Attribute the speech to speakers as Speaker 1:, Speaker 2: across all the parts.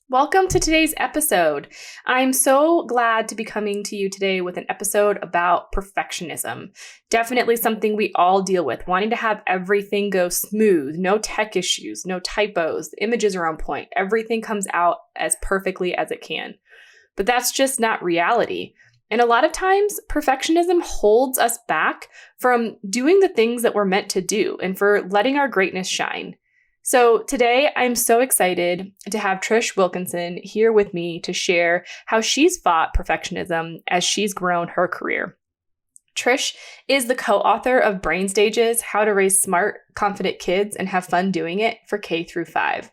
Speaker 1: Welcome to today's episode. I'm so glad to be coming to you today with an episode about perfectionism. Definitely something we all deal with, wanting to have everything go smooth, no tech issues, no typos, the images are on point, everything comes out as perfectly as it can. But that's just not reality. And a lot of times, perfectionism holds us back from doing the things that we're meant to do and for letting our greatness shine. So today, I'm so excited to have Trish Wilkinson here with me to share how she's fought perfectionism as she's grown her career. Trish is the co-author of Brain Stages: How to Raise Smart, Confident Kids and Have Fun Doing It for K through 5.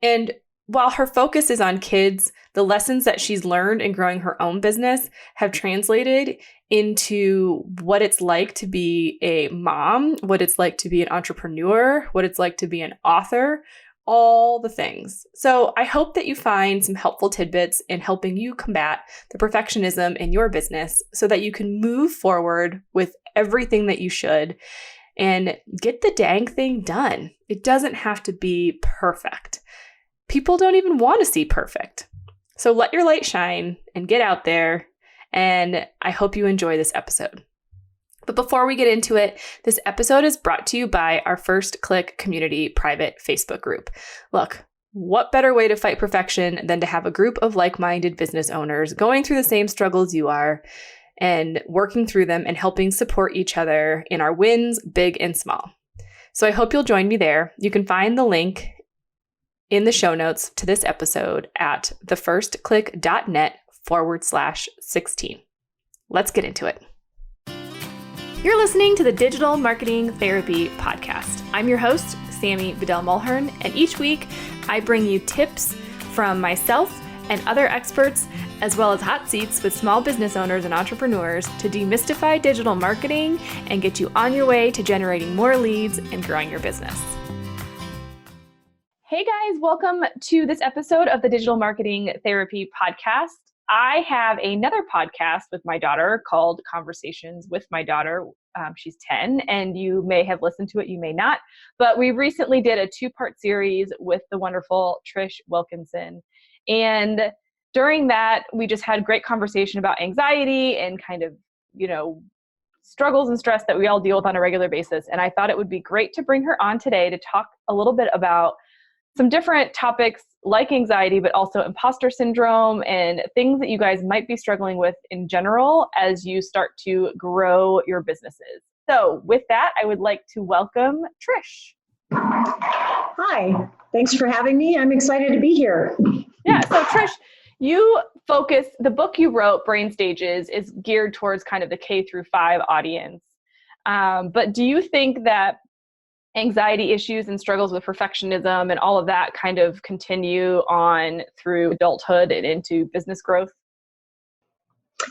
Speaker 1: And while her focus is on kids, the lessons that she's learned in growing her own business have translated into what it's like to be a mom, what it's like to be an entrepreneur, what it's like to be an author, all the things. So I hope that you find some helpful tidbits in helping you combat the perfectionism in your business so that you can move forward with everything that you should and get the dang thing done. It doesn't have to be perfect. People don't even want to see perfect. So let your light shine and get out there. And I hope you enjoy this episode. But before we get into it, this episode is brought to you by our First Click Community private Facebook group. Look, what better way to fight perfection than to have a group of like-minded business owners going through the same struggles you are and working through them and helping support each other in our wins, big and small. So I hope you'll join me there. You can find the link in the show notes to this episode at thefirstclick.net/16. Let's get into it. You're listening to the Digital Marketing Therapy Podcast. I'm your host, Sammy Bedell-Mulhern, and each week I bring you tips from myself and other experts, as well as hot seats with small business owners and entrepreneurs to demystify digital marketing and get you on your way to generating more leads and growing your business. Hey guys, welcome to this episode of the Digital Marketing Therapy Podcast. I have another podcast with my daughter called Conversations with My Daughter. She's 10, and you may have listened to it, you may not. But we recently did a 2-part series with the wonderful Trish Wilkinson. And during that, we just had great conversation about anxiety and kind of, struggles and stress that we all deal with on a regular basis. And I thought it would be great to bring her on today to talk a little bit about some different topics like anxiety, but also imposter syndrome and things that you guys might be struggling with in general as you start to grow your businesses. So with that, I would like to welcome Trish.
Speaker 2: Hi, thanks for having me. I'm excited to be here.
Speaker 1: Yeah, so Trish, the book you wrote, Brain Stages, is geared towards kind of the K through 5 audience. But do you think that anxiety issues and struggles with perfectionism and all of that kind of continue on through adulthood and into business growth?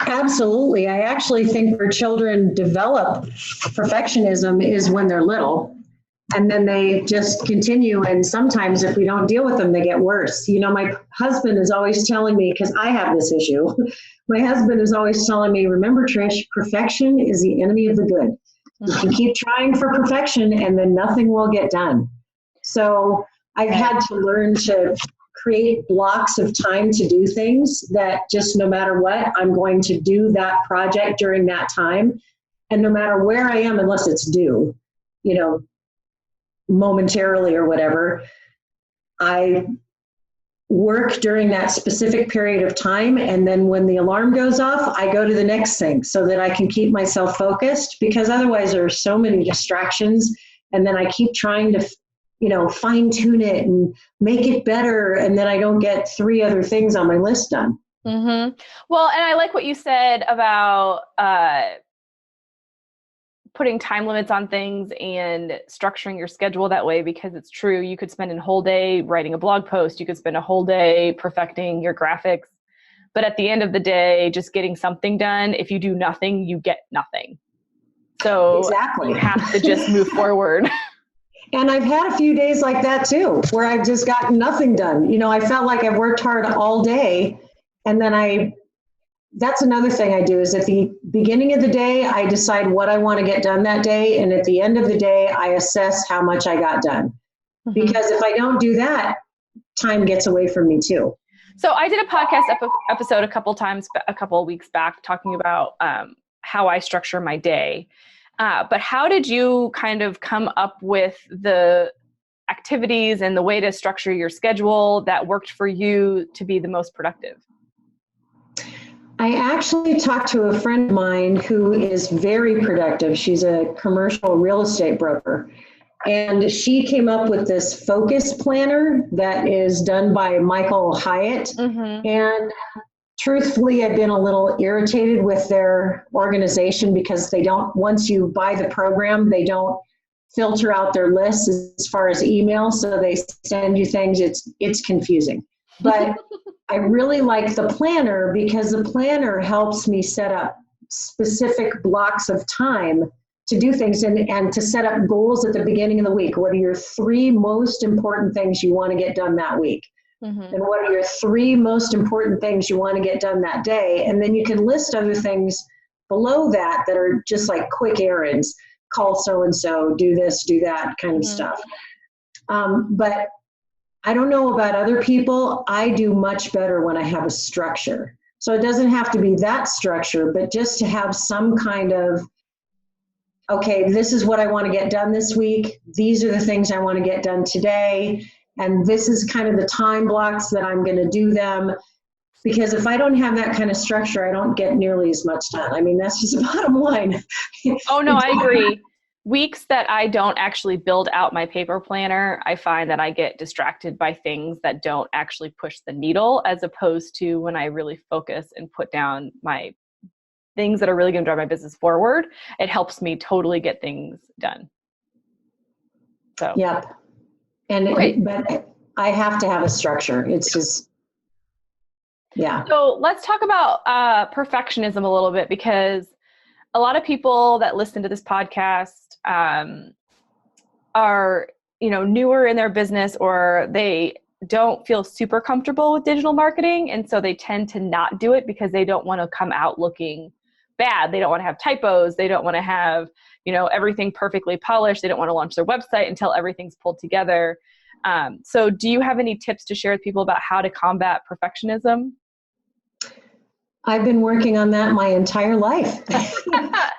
Speaker 2: Absolutely. I actually think where children develop perfectionism is when they're little, and then they just continue. And sometimes if we don't deal with them, they get worse. My husband is always telling me, because I have this issue, my husband is always telling me, remember, Trish, perfection is the enemy of the good. You can keep trying for perfection and then nothing will get done. So I've had to learn to create blocks of time to do things that just no matter what, I'm going to do that project during that time. And no matter where I am, unless it's due, momentarily or whatever, I work during that specific period of time. And then when the alarm goes off, I go to the next thing so that I can keep myself focused, because otherwise there are so many distractions. And then I keep trying to, fine tune it and make it better. And then I don't get 3 other things on my list done.
Speaker 1: Mm-hmm. Well, and I like what you said about putting time limits on things and structuring your schedule that way, because it's true. You could spend a whole day writing a blog post. You could spend a whole day perfecting your graphics. But at the end of the day, just getting something done, if you do nothing, you get nothing. So
Speaker 2: exactly.
Speaker 1: You have to just move forward.
Speaker 2: And I've had a few days like that too, where I've just gotten nothing done. I felt like I've worked hard all day. And then that's another thing I do is at the beginning of the day, I decide what I want to get done that day. And at the end of the day, I assess how much I got done. Mm-hmm. Because if I don't do that, time gets away from me too.
Speaker 1: So I did a podcast episode a couple of weeks back talking about how I structure my day. But how did you kind of come up with the activities and the way to structure your schedule that worked for you to be the most productive?
Speaker 2: I actually talked to a friend of mine who is very productive. She's a commercial real estate broker. And she came up with this focus planner that is done by Michael Hyatt. Mm-hmm. And truthfully, I've been a little irritated with their organization because they don't, once you buy the program, they don't filter out their lists as far as email. So they send you things. It's confusing. But I really like the planner because the planner helps me set up specific blocks of time to do things and to set up goals at the beginning of the week. What are your 3 most important things you want to get done that week? Mm-hmm. And what are your 3 most important things you want to get done that day? And then you can list other things below that are just like quick errands. Call so-and-so, do this, do that kind of stuff. But I don't know about other people. I do much better when I have a structure. So it doesn't have to be that structure, but just to have some kind of, okay, this is what I want to get done this week. These are the things I want to get done today. And this is kind of the time blocks that I'm going to do them. Because if I don't have that kind of structure, I don't get nearly as much done. I mean, that's just the bottom line.
Speaker 1: Oh, no, I agree. Weeks that I don't actually build out my paper planner, I find that I get distracted by things that don't actually push the needle, as opposed to when I really focus and put down my things that are really going to drive my business forward. It helps me totally get things done. So.
Speaker 2: Yep. But I have to have a structure. It's just, yeah.
Speaker 1: So let's talk about perfectionism a little bit, because a lot of people that listen to this podcast are, newer in their business, or they don't feel super comfortable with digital marketing. And so they tend to not do it because they don't want to come out looking bad. They don't want to have typos. They don't want to have, everything perfectly polished. They don't want to launch their website until everything's pulled together. So do you have any tips to share with people about how to combat perfectionism?
Speaker 2: I've been working on that my entire life.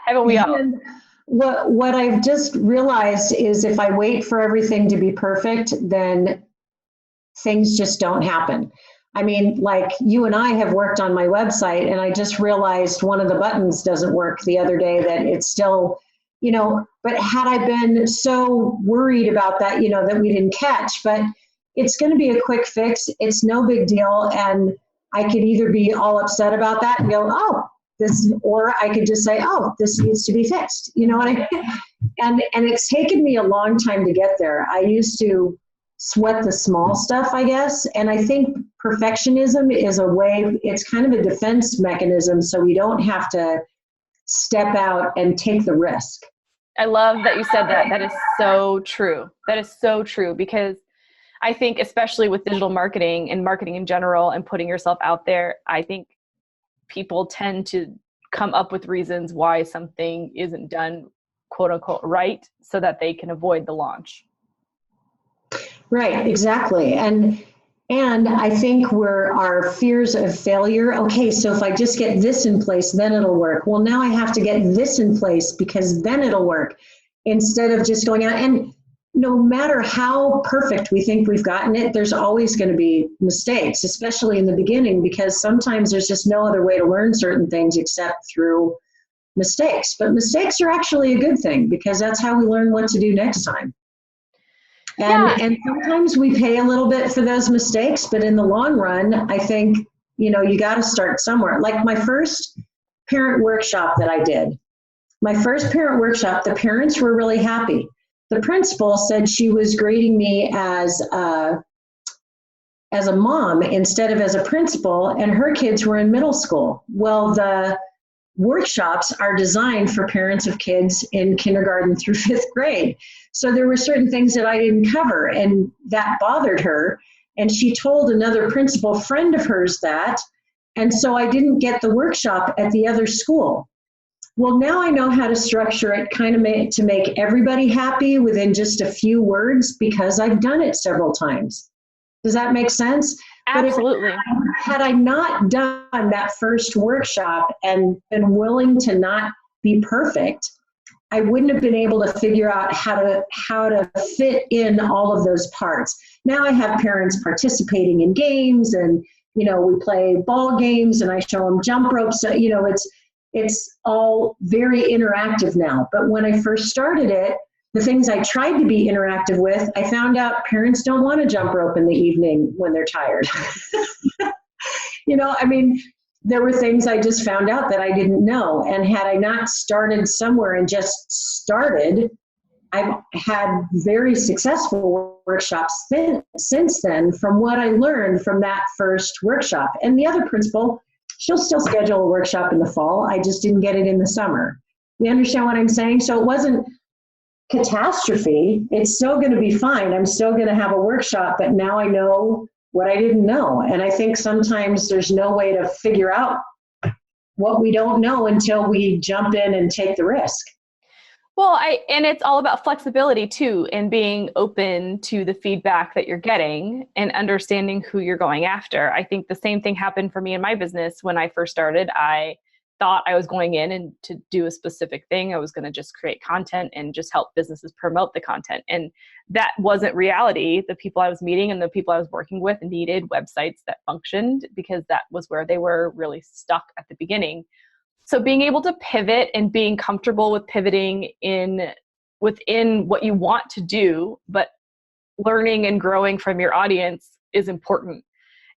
Speaker 1: Haven't we all?
Speaker 2: And what I've just realized is if I wait for everything to be perfect, then things just don't happen. I mean, like you and I have worked on my website, and I just realized one of the buttons doesn't work the other day, that it's still, but had I been so worried about that, that we didn't catch, but it's going to be a quick fix. It's no big deal. And I could either be all upset about that and go, oh, this, or I could just say, oh, this needs to be fixed. You know what I mean? And it's taken me a long time to get there. I used to sweat the small stuff, I guess. And I think perfectionism is a way, it's kind of a defense mechanism, so we don't have to step out and take the risk.
Speaker 1: I love that you said that. That is so true. That is so true, because I think especially with digital marketing and marketing in general and putting yourself out there, I think people tend to come up with reasons why something isn't done, quote unquote, right, so that they can avoid the launch.
Speaker 2: Right, exactly. And I think our fears of failure, okay, so if I just get this in place, then it'll work. Well, now I have to get this in place because then it'll work, instead of just going out. And no matter how perfect we think we've gotten it, there's always going to be mistakes, especially in the beginning, because sometimes there's just no other way to learn certain things except through mistakes. But mistakes are actually a good thing, because that's how we learn what to do next time. And sometimes we pay a little bit for those mistakes, but in the long run, I think, you got to start somewhere. Like my first parent workshop that I did, the parents were really happy. The principal said she was grading me as a mom instead of as a principal, and her kids were in middle school. Well, the workshops are designed for parents of kids in kindergarten through 5th grade. So there were certain things that I didn't cover, and that bothered her. And she told another principal friend of hers that, and so I didn't get the workshop at the other school. Well, now I know how to structure it kind of to make everybody happy within just a few words, because I've done it several times. Does that make sense? But if
Speaker 1: Absolutely.
Speaker 2: had I not done that first workshop and been willing to not be perfect, I wouldn't have been able to figure out how to fit in all of those parts. Now I have parents participating in games, and we play ball games, and I show them jump ropes. So, it's all very interactive now. But when I first started it, the things I tried to be interactive with, I found out parents don't want to jump rope in the evening when they're tired. I mean, there were things I just found out that I didn't know. And had I not started somewhere and just started, I've had very successful workshops since then from what I learned from that first workshop. And the other principal, she'll still schedule a workshop in the fall. I just didn't get it in the summer. You understand what I'm saying? So it wasn't catastrophe. It's still going to be fine. I'm still going to have a workshop, but now I know what I didn't know. And I think sometimes there's no way to figure out what we don't know until we jump in and take the risk.
Speaker 1: Well, and it's all about flexibility too, and being open to the feedback that you're getting and understanding who you're going after. I think the same thing happened for me in my business when I first started. I thought I was going in and to do a specific thing. I was going to just create content and just help businesses promote the content. And that wasn't reality. The people I was meeting and the people I was working with needed websites that functioned, because that was where they were really stuck at the beginning. So being able to pivot and being comfortable with pivoting within what you want to do, but learning and growing from your audience is important.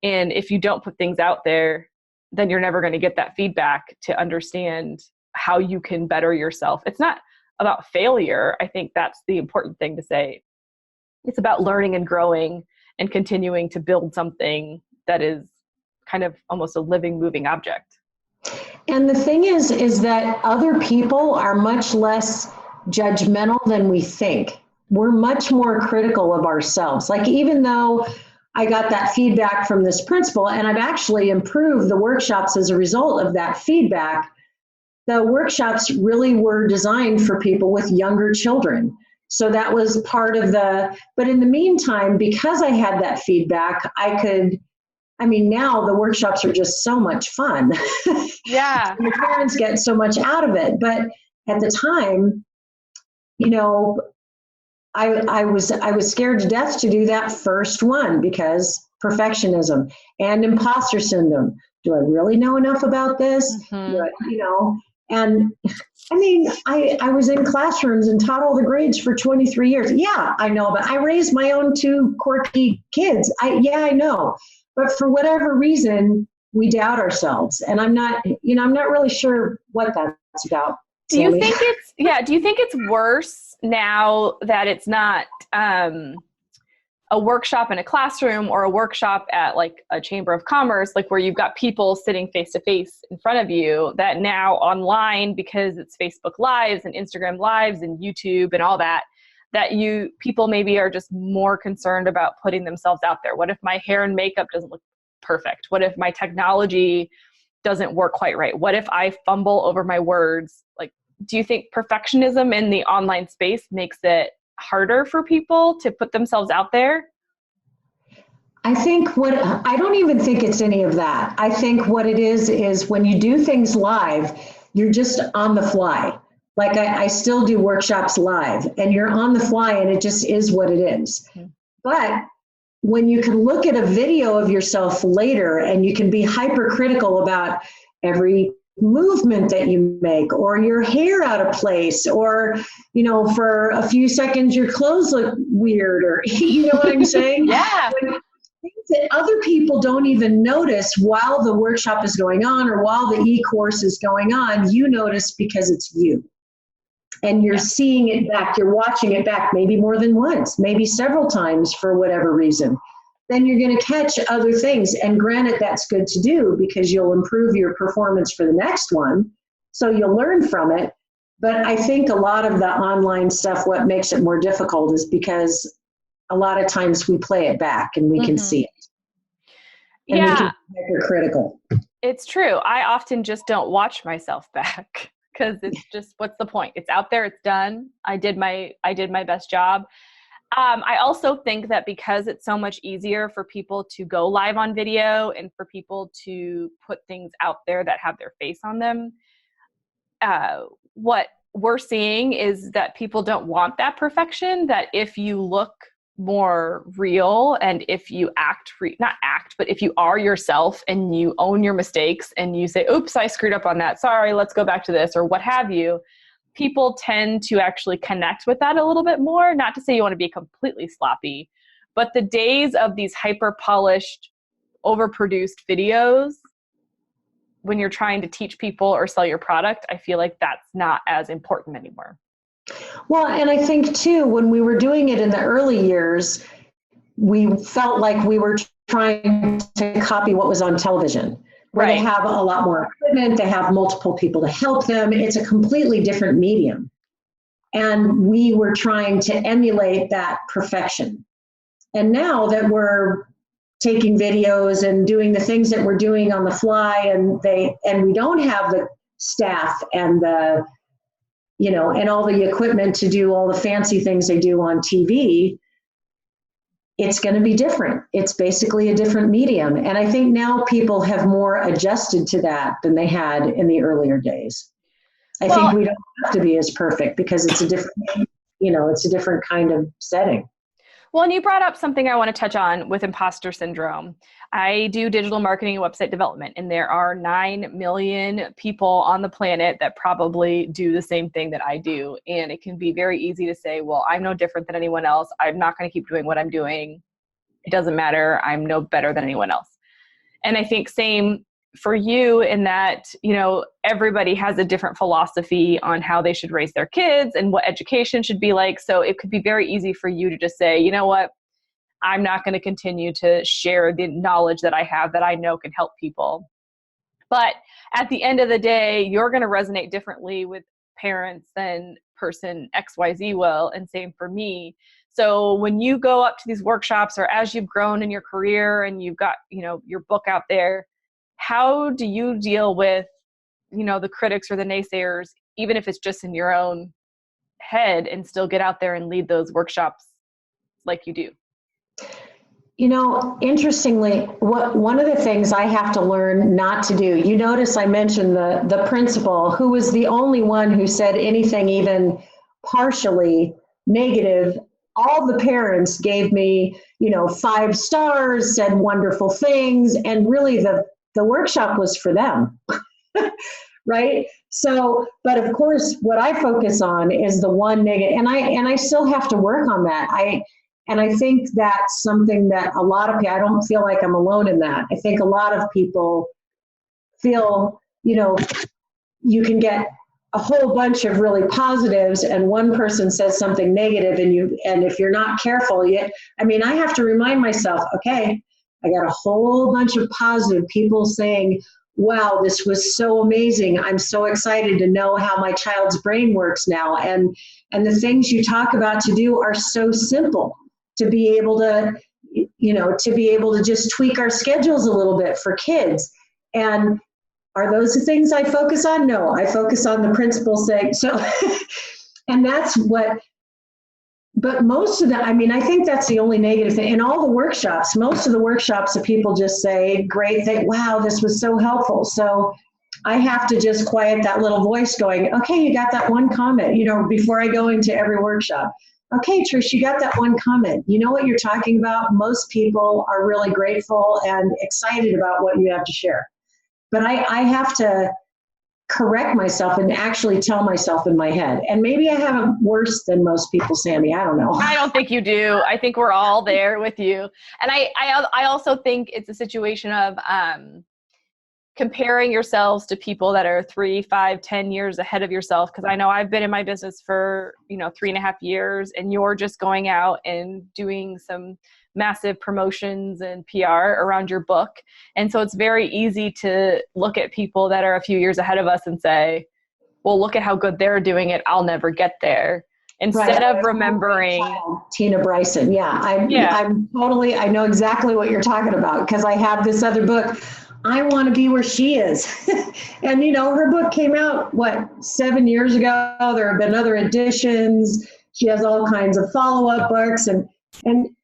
Speaker 1: And if you don't put things out there, then you're never going to get that feedback to understand how you can better yourself. It's not about failure. I think that's the important thing to say. It's about learning and growing and continuing to build something that is kind of almost a living, moving object.
Speaker 2: And the thing is that other people are much less judgmental than we think. We're much more critical of ourselves. Like, even though I got that feedback from this principal, and I've actually improved the workshops as a result of that feedback, the workshops really were designed for people with younger children. So that was part of but in the meantime, because I had that feedback, now the workshops are just so much fun.
Speaker 1: Yeah.
Speaker 2: The parents get so much out of it. But at the time, I was scared to death to do that first one because perfectionism and imposter syndrome. Do I really know enough about this?
Speaker 1: Mm-hmm.
Speaker 2: And I was in classrooms and taught all the grades for 23 years. Yeah, I know, but I raised my own two quirky kids. I know. But for whatever reason, we doubt ourselves. And I'm not really sure what that's about.
Speaker 1: Do you think it's worse now that it's not a workshop in a classroom or a workshop at like a chamber of commerce, like where you've got people sitting face to face in front of you, that now online, because it's Facebook Lives and Instagram Lives and YouTube and all that people maybe are just more concerned about putting themselves out there? What if my hair and makeup doesn't look perfect? What if my technology doesn't work quite right? What if I fumble over my words? Like, do you think perfectionism in the online space makes it harder for people to put themselves out there?
Speaker 2: I don't even think it's any of that. I think what it is when you do things live, you're just on the fly. Like I still do workshops live, and you're on the fly, and it just is what it is. Mm-hmm. But when you can look at a video of yourself later and you can be hypercritical about every movement that you make, or your hair out of place, or for a few seconds your clothes look weird, or you know what I'm saying?
Speaker 1: Yeah.
Speaker 2: Things that other people don't even notice while the workshop is going on or while the e-course is going on, you notice because it's you. And you're seeing it back, you're watching it back, maybe more than once, maybe several times for whatever reason. Then you're going to catch other things. And granted, that's good to do because you'll improve your performance for the next one. So you'll learn from it. But I think a lot of the online stuff, what makes it more difficult is because a lot of times we play it back and we can see it. And we can be hypercritical.
Speaker 1: It's true. I often just don't watch myself back because it's just, what's the point? It's out there, it's done. I did my best job.
Speaker 3: I also think that because it's so much easier for people to go live on video and for people to put things out there that have their face on them, what we're seeing is that people don't want that perfection, that if you look more real and if you not act, but if you are yourself and you own your mistakes and you say, oops, I screwed up on that. Sorry, let's go back to this, or what have you. People tend to actually connect with that a little bit more. Not to say you want to be completely sloppy, but the days of these hyper polished, overproduced videos, when you're trying to teach people or sell your product, I feel like that's not as important anymore.
Speaker 2: Well, and I think too, when we were doing it in the early years, we felt like we were trying to copy what was on television, where they have a lot more equipment, they have multiple people to help them. It's a completely different medium. And we were trying to emulate that perfection. And now that we're taking videos and doing the things that we're doing on the fly, and we don't have the staff and the, and all the equipment to do all the fancy things they do on TV, it's going to be different. It's basically a different medium. And I think now people have more adjusted to that than they had in the earlier days. I think we don't have to be as perfect because it's a different, it's a different kind of setting.
Speaker 3: Well, and you brought up something I want to touch on with imposter syndrome. I do digital marketing and website development, and there are 9 million people on the planet that probably do the same thing that I do. And it can be very easy to say, well, I'm no different than anyone else. I'm not going to keep doing what I'm doing. It doesn't matter. I'm no better than anyone else. And I think same for you in that, everybody has a different philosophy on how they should raise their kids and what education should be like. So it could be very easy for you to just say, you know what, I'm not going to continue to share the knowledge that I have that I know can help people. But at the end of the day, you're going to resonate differently with parents than person XYZ will, and same for me. So when you go up to these workshops, or as you've grown in your career and you've got, your book out there, how do you deal with, the critics or the naysayers, even if it's just in your own head, and still get out there and lead those workshops like you do?
Speaker 2: Interestingly, one of the things I have to learn not to do, you notice I mentioned the principal, who was the only one who said anything even partially negative. All the parents gave me, 5 stars, said wonderful things, and really the workshop was for them, right? So, but of course, what I focus on is the one negative, and I still have to work on that. And I think that's something that a lot of people, I don't feel like I'm alone in that. I think a lot of people feel, you can get a whole bunch of really positives and one person says something negative, and if you're not careful, I have to remind myself, okay, I got a whole bunch of positive people saying, wow, this was so amazing. I'm so excited to know how my child's brain works now. And the things you talk about to do are so simple. To be able to just tweak our schedules a little bit for kids. And are those the things I focus on? No, I focus on the principal saying, so, and that's what, but most of that, I think that's the only negative thing. In all the workshops, most of the workshops, the people just say, great thing, wow, this was so helpful. So I have to just quiet that little voice going, okay, you got that one comment, before I go into every workshop. Okay, Trish, you got that one comment. You know what you're talking about? Most people are really grateful and excited about what you have to share. But I have to correct myself and actually tell myself in my head. And maybe I have it worse than most people, Sammy. I don't know.
Speaker 3: I don't think you do. I think we're all there with you. And I also think it's a situation of comparing yourselves to people that are 3, 5, 10 years ahead of yourself. Because I know I've been in my business for 3.5 years, and you're just going out and doing some massive promotions and PR around your book. And so it's very easy to look at people that are a few years ahead of us and say, well, look at how good they're doing it. I'll never get there. Instead of remembering
Speaker 2: Tina Bryson. Yeah. I'm totally, I know exactly what you're talking about, because I have this other book. I want to be where she is. And, her book came out, 7 years ago? There have been other editions. She has all kinds of follow-up books, and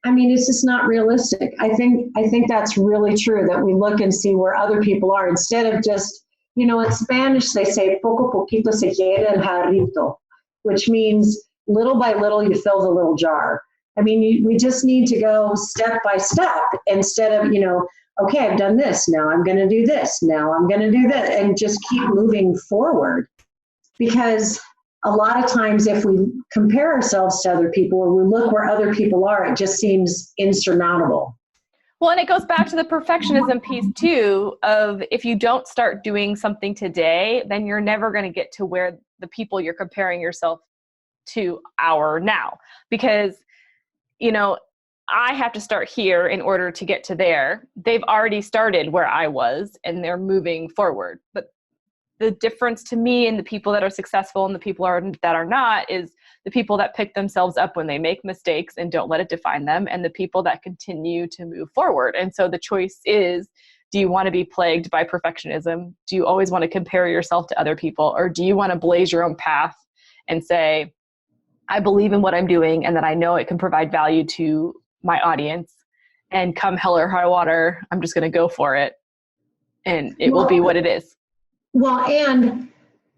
Speaker 2: I mean, it's just not realistic. I think that's really true, that we look and see where other people are instead of just, in Spanish they say poco poquito se llena el jarrito, which means little by little you fill the little jar. I mean, we just need to go step by step instead of, okay, I've done this, now I'm going to do this, now I'm going to do this, and just keep moving forward. Because a lot of times if we compare ourselves to other people or we look where other people are, it just seems insurmountable.
Speaker 3: Well, and it goes back to the perfectionism piece too, of if you don't start doing something today, then you're never going to get to where the people you're comparing yourself to are now. Because, I have to start here in order to get to there. They've already started where I was and they're moving forward. But the difference to me and the people that are successful and the people that are not is the people that pick themselves up when they make mistakes and don't let it define them, and the people that continue to move forward. And so the choice is, do you want to be plagued by perfectionism? Do you always want to compare yourself to other people? Or do you want to blaze your own path and say, I believe in what I'm doing and that I know it can provide value to my audience, and come hell or high water, I'm just going to go for it and it will be what it is.
Speaker 2: Well, and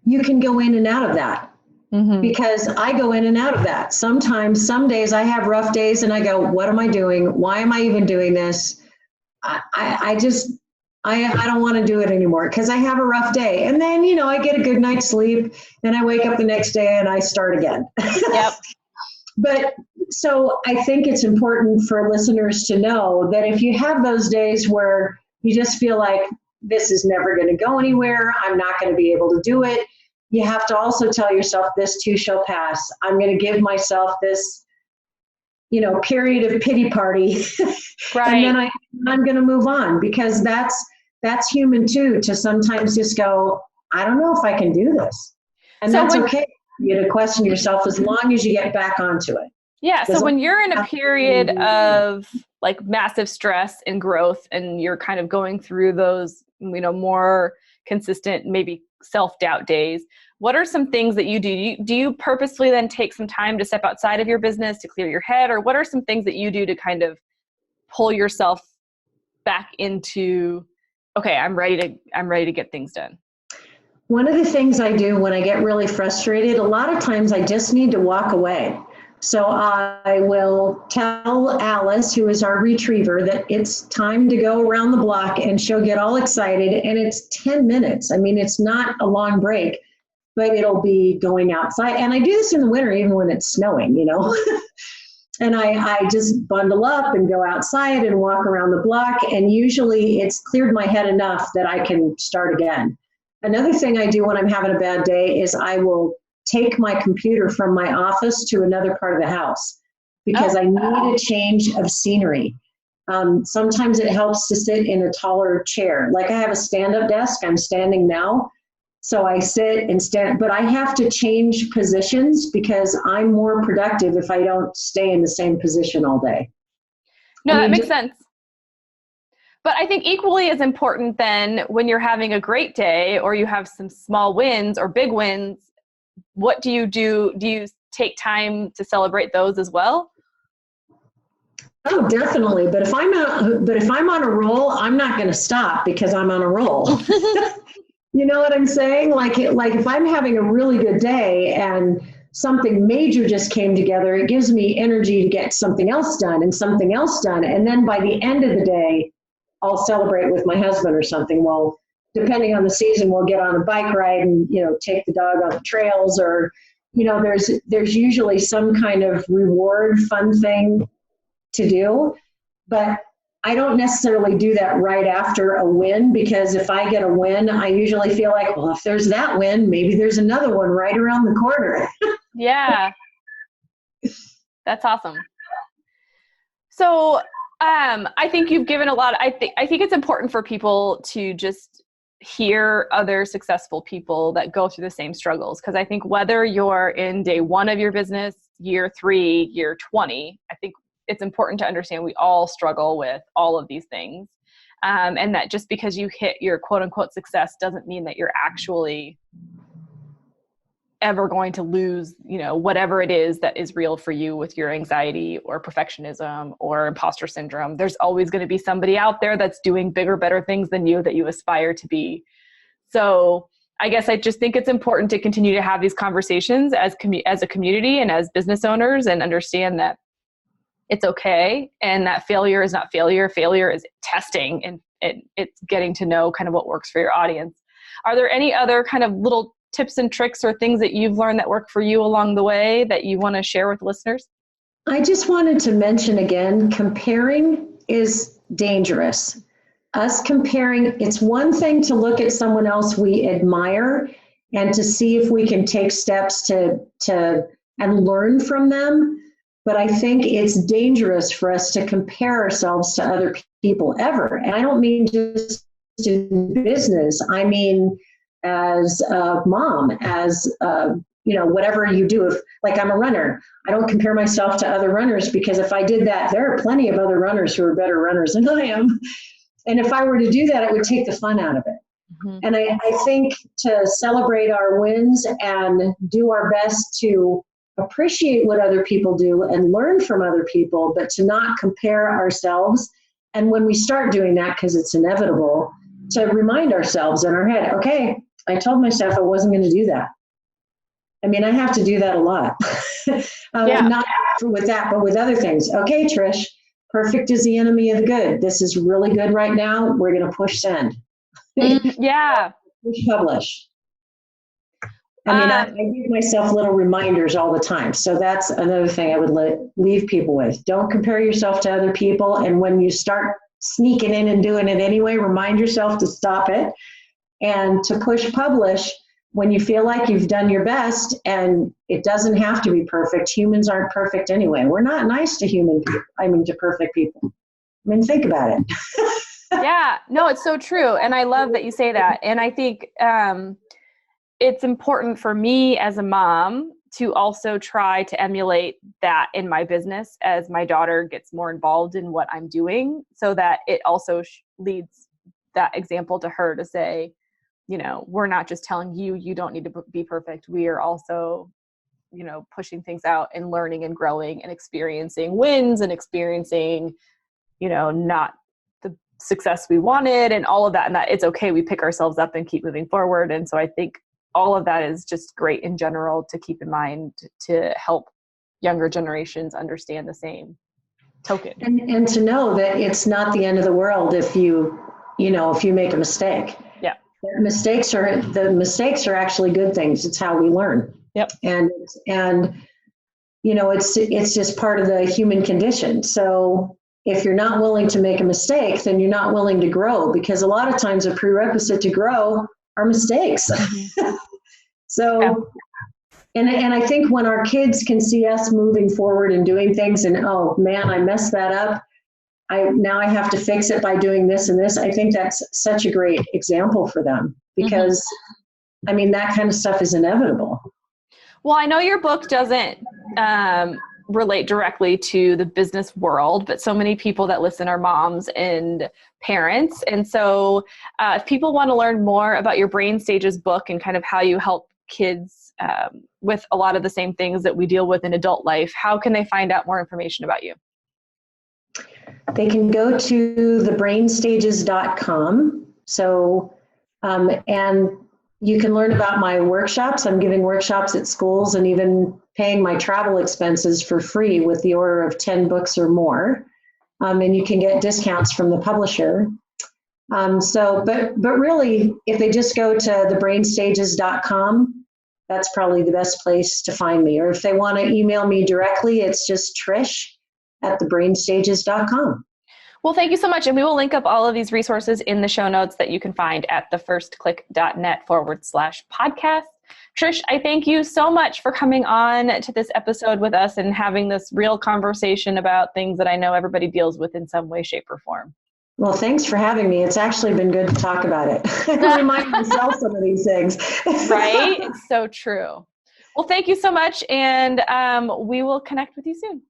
Speaker 2: you can go in and out of that. Mm-hmm. Because I go in and out of that. Sometimes, some days I have rough days and I go, what am I doing? Why am I even doing this? I don't want to do it anymore because I have a rough day. And then, I get a good night's sleep and I wake up the next day and I start again.
Speaker 3: Yep.
Speaker 2: But so I think it's important for listeners to know that if you have those days where you just feel like this is never going to go anywhere, I'm not going to be able to do it, you have to also tell yourself, this too shall pass. I'm going to give myself this, period of pity party.
Speaker 3: Right.
Speaker 2: And then I'm going to move on, because that's human too, to sometimes just go, I don't know if I can do this. And so that's okay. You to question yourself as long as you get back onto it.
Speaker 3: Yeah. So when you're in a period of like massive stress and growth, and you're kind of going through those, more consistent, maybe self-doubt days, what are some things that you do? Do you purposefully then take some time to step outside of your business to clear your head? Or what are some things that you do to kind of pull yourself back into, okay, I'm ready to get things done?
Speaker 2: One of the things I do when I get really frustrated, a lot of times I just need to walk away. So I will tell Alice, who is our retriever, that it's time to go around the block, and she'll get all excited. And it's 10 minutes. I mean, it's not a long break, but it'll be going outside. And I do this in the winter, even when it's snowing, And I just bundle up and go outside and walk around the block. And usually it's cleared my head enough that I can start again. Another thing I do when I'm having a bad day is I will take my computer from my office to another part of the house, because I need a change of scenery. Sometimes it helps to sit in a taller chair. Like I have a stand-up desk, I'm standing now. So I sit and stand, but I have to change positions because I'm more productive if I don't stay in the same position all day.
Speaker 3: No, that makes sense. But I think equally as important then, when you're having a great day or you have some small wins or big wins, what do you do? Do you take time to celebrate those as well?
Speaker 2: Oh, definitely. But if I'm on a roll, I'm not going to stop because I'm on a roll. You know what I'm saying? Like if I'm having a really good day and something major just came together, it gives me energy to get something else done and something else done. And then by the end of the day, I'll celebrate with my husband or something. Well, depending on the season, we'll get on a bike ride and, take the dog on the trails, or, there's usually some kind of reward, fun thing to do. But I don't necessarily do that right after a win, because if I get a win, I usually feel like, well, if there's that win, maybe there's another one right around the corner.
Speaker 3: Yeah. That's awesome. So I think you've given a lot. I think it's important for people to just hear other successful people that go through the same struggles. Because I think whether you're in day 1 of your business, year 3, year 20, I think it's important to understand we all struggle with all of these things. And that just because you hit your quote unquote success doesn't mean that you're actually ever going to lose, whatever it is that is real for you with your anxiety or perfectionism or imposter syndrome. There's always going to be somebody out there that's doing bigger, better things than you that you aspire to be. So I guess I just think it's important to continue to have these conversations as a community and as business owners, and understand that it's okay, and that failure is not failure. Failure is testing, and it's getting to know kind of what works for your audience. Are there any other kind of little tips and tricks or things that you've learned that work for you along the way that you want to share with listeners?
Speaker 2: I just wanted to mention again, comparing is dangerous. Us comparing, it's one thing to look at someone else we admire and to see if we can take steps to and learn from them. But I think it's dangerous for us to compare ourselves to other people ever. And I don't mean just in business. I mean, as a mom, as whatever you do. If, like, I'm a runner, I don't compare myself to other runners, because if I did that, there are plenty of other runners who are better runners than I am. And if I were to do that, it would take the fun out of it. Mm-hmm. And I think to celebrate our wins and do our best to appreciate what other people do and learn from other people, but to not compare ourselves. And when we start doing that, because it's inevitable, to remind ourselves in our head, okay, I told myself I wasn't going to do that. I mean, I have to do that a lot. Not with that, but with other things. Okay, Trish, perfect is the enemy of the good. This is really good right now. We're going to push send. Push publish. I mean, I give myself little reminders all the time. So that's another thing I would leave people with. Don't compare yourself to other people. And when you start sneaking in and doing it anyway, remind yourself to stop it and to push publish when you feel like you've done your best. And it doesn't have to be perfect. Humans aren't perfect anyway. We're not nice to to perfect people. I mean, think about it.
Speaker 3: Yeah, no, it's so true. And I love that you say that. And I think it's important for me as a mom to also try to emulate that in my business as my daughter gets more involved in what I'm doing, so that it also leads that example to her to say, we're not just telling you don't need to be perfect. We are also, pushing things out and learning and growing and experiencing wins and experiencing, not the success we wanted and all of that, and that it's okay. We pick ourselves up and keep moving forward. And so I think all of that is just great in general to keep in mind to help younger generations understand the same token.
Speaker 2: And to know that it's not the end of the world if you make a mistake.
Speaker 3: Yeah.
Speaker 2: The mistakes are actually good things. It's how we learn.
Speaker 3: Yep.
Speaker 2: And it's just part of the human condition. So if you're not willing to make a mistake, then you're not willing to grow, because a lot of times a prerequisite to grow are mistakes. Mm-hmm. So, and I think when our kids can see us moving forward and doing things and, oh man, I messed that up. Now I have to fix it by doing this and this. I think that's such a great example for them, because I mean, that kind of stuff is inevitable.
Speaker 3: Well, I know your book doesn't relate directly to the business world, but so many people that listen are moms and parents. And so if people want to learn more about your Brain Stages book and kind of how you help kids with a lot of the same things that we deal with in adult life, how can they find out more information about you?
Speaker 2: They can go to thebrainstages.com. So, and you can learn about my workshops. I'm giving workshops at schools and even paying my travel expenses for free with the order of 10 books or more. And you can get discounts from the publisher. But really, if they just go to thebrainstages.com, that's probably the best place to find me. Or if they want to email me directly, it's just trish@thebrainstages.com.
Speaker 3: Well, thank you so much. And we will link up all of these resources in the show notes that you can find at thefirstclick.net/podcast. Trish, I thank you so much for coming on to this episode with us and having this real conversation about things that I know everybody deals with in some way, shape, or form.
Speaker 2: Well, thanks for having me. It's actually been good to talk about it. I remind myself some of these things.
Speaker 3: Right? It's so true. Well, thank you so much. And we will connect with you soon.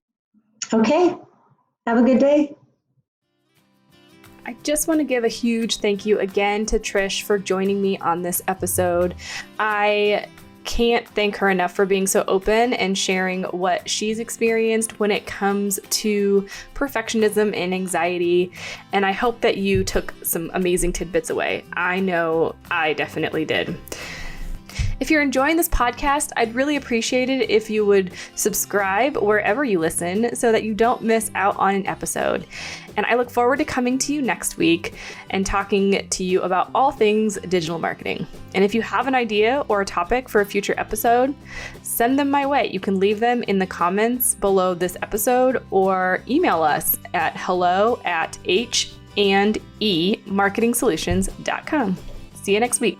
Speaker 2: Okay. Have a good day.
Speaker 1: I just want to give a huge thank you again to Trish for joining me on this episode. I can't thank her enough for being so open and sharing what she's experienced when it comes to perfectionism and anxiety. And I hope that you took some amazing tidbits away. I know I definitely did. If you're enjoying this podcast, I'd really appreciate it if you would subscribe wherever you listen so that you don't miss out on an episode. And I look forward to coming to you next week and talking to you about all things digital marketing. And if you have an idea or a topic for a future episode, send them my way. You can leave them in the comments below this episode or email us at hello@h&emarketingsolutions.com. See you next week.